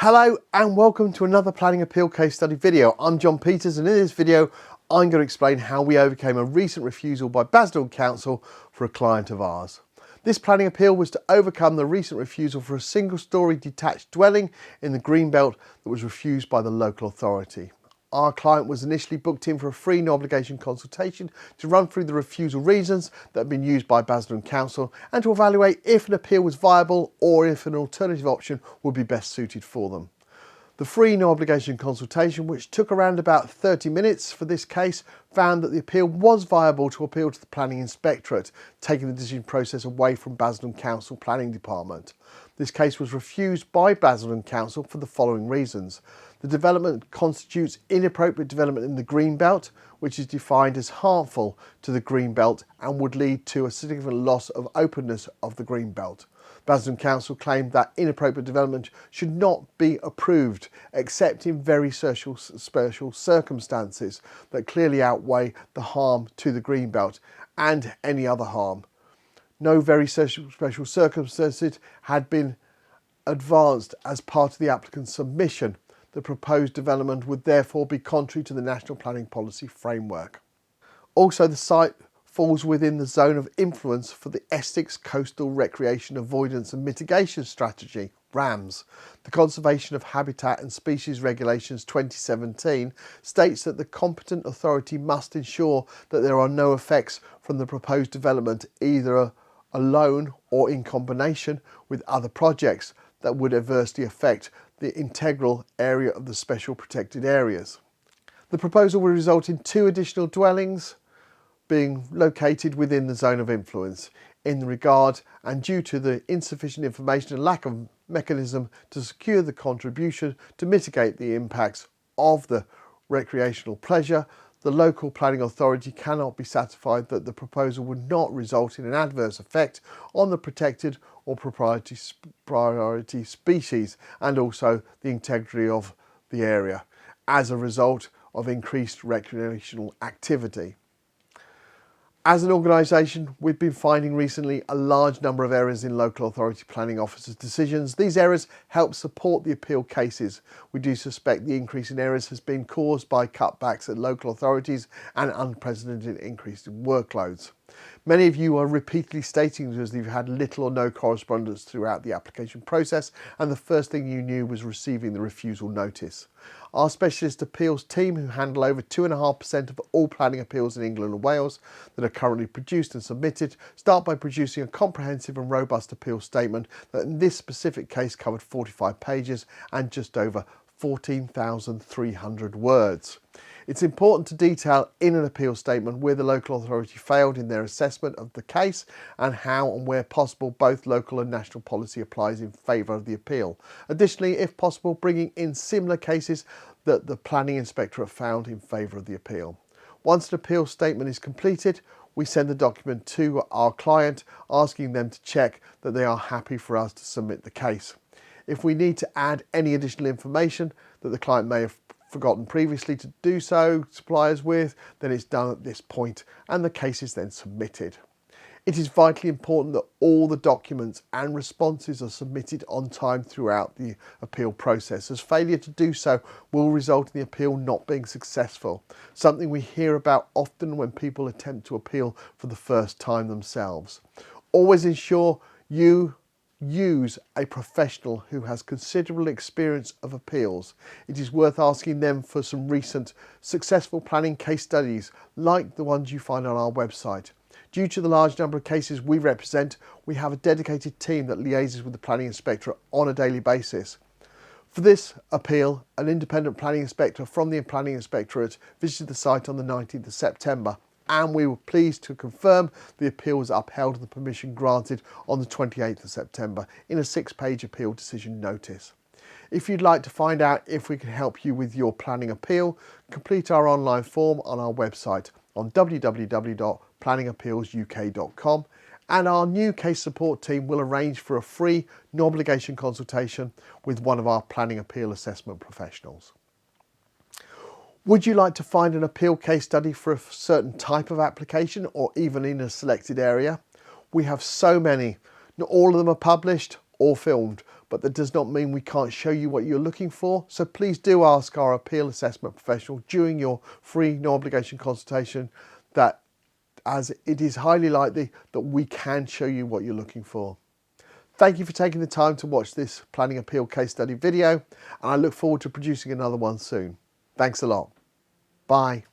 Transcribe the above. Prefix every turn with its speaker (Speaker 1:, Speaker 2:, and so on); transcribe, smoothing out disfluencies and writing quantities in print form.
Speaker 1: Hello and welcome to another planning appeal case study video. I'm John Peters, and in this video I'm going to explain how we overcame a recent refusal by Basildon Council for a client of ours. This planning appeal was to overcome the recent refusal for a single-storey detached dwelling in the Greenbelt that was refused by the local authority. Our client was initially booked in for a free no obligation consultation to run through the refusal reasons that had been used by Basildon Council and to evaluate if an appeal was viable or if an alternative option would be best suited for them. The free no obligation consultation, which took around about 30 minutes for this case, found that the appeal was viable to appeal to the Planning Inspectorate, taking the decision process away from Basildon Council Planning Department. This case was refused by Basildon Council for the following reasons. The development constitutes inappropriate development in the Greenbelt, which is defined as harmful to the Greenbelt and would lead to a significant loss of openness of the Greenbelt. Basildon Council claimed that inappropriate development should not be approved except in very special circumstances that clearly outweigh the harm to the Greenbelt and any other harm. No very special circumstances had been advanced as part of the applicant's submission. The proposed development would therefore be contrary to the National Planning Policy Framework. Also, the site falls within the zone of influence for the Essex Coastal Recreation Avoidance and Mitigation Strategy, RAMS. The Conservation of Habitat and Species Regulations 2017 states that the competent authority must ensure that there are no effects from the proposed development, either alone or in combination with other projects, that would adversely affect the integral area of the special protected areas. The proposal will result in 2 additional dwellings being located within the zone of influence. In regard and due to the insufficient information and lack of mechanism to secure the contribution to mitigate the impacts of the recreational pleasure, the local planning authority cannot be satisfied that the proposal would not result in an adverse effect on the protected or priority species and also the integrity of the area as a result of increased recreational activity. As an organisation, we've been finding recently a large number of errors in local authority planning officers' decisions. These errors help support the appeal cases. We do suspect the increase in errors has been caused by cutbacks at local authorities and unprecedented increase in workloads. Many of you are repeatedly stating to us that you've had little or no correspondence throughout the application process, and the first thing you knew was receiving the refusal notice. Our specialist appeals team, who handle over 2.5% of all planning appeals in England and Wales that are currently produced and submitted, start by producing a comprehensive and robust appeal statement that in this specific case covered 45 pages and just over 14,300 words. It's important to detail in an appeal statement where the local authority failed in their assessment of the case and how and where possible both local and national policy applies in favour of the appeal. Additionally, if possible, bringing in similar cases that the Planning Inspectorate found in favour of the appeal. Once an appeal statement is completed, we send the document to our client, asking them to check that they are happy for us to submit the case. If we need to add any additional information that the client may have forgotten previously to do so, supply us with, then it's done at this point and the case is then submitted. It is vitally important that all the documents and responses are submitted on time throughout the appeal process, as failure to do so will result in the appeal not being successful, something we hear about often when people attempt to appeal for the first time themselves. Always ensure you use a professional who has considerable experience of appeals. It is worth asking them for some recent successful planning case studies like the ones you find on our website. Due to the large number of cases we represent, we have a dedicated team that liaises with the Planning Inspectorate on a daily basis. For this appeal, an independent planning inspector from the Planning Inspectorate visited the site on the 19th of September, and we were pleased to confirm the appeal was upheld and the permission granted on the 28th of September in a 6-page appeal decision notice. If you'd like to find out if we can help you with your planning appeal, complete our online form on our website on www.planningappealsuk.com, and our new case support team will arrange for a free no obligation consultation with one of our planning appeal assessment professionals. Would you like to find an appeal case study for a certain type of application or even in a selected area? We have so many. Not all of them are published or filmed, but that does not mean we can't show you what you're looking for. So please do ask our appeal assessment professional during your free no obligation consultation, that as it is highly likely that we can show you what you're looking for. Thank you for taking the time to watch this planning appeal case study video, and I look forward to producing another one soon. Thanks a lot. Bye.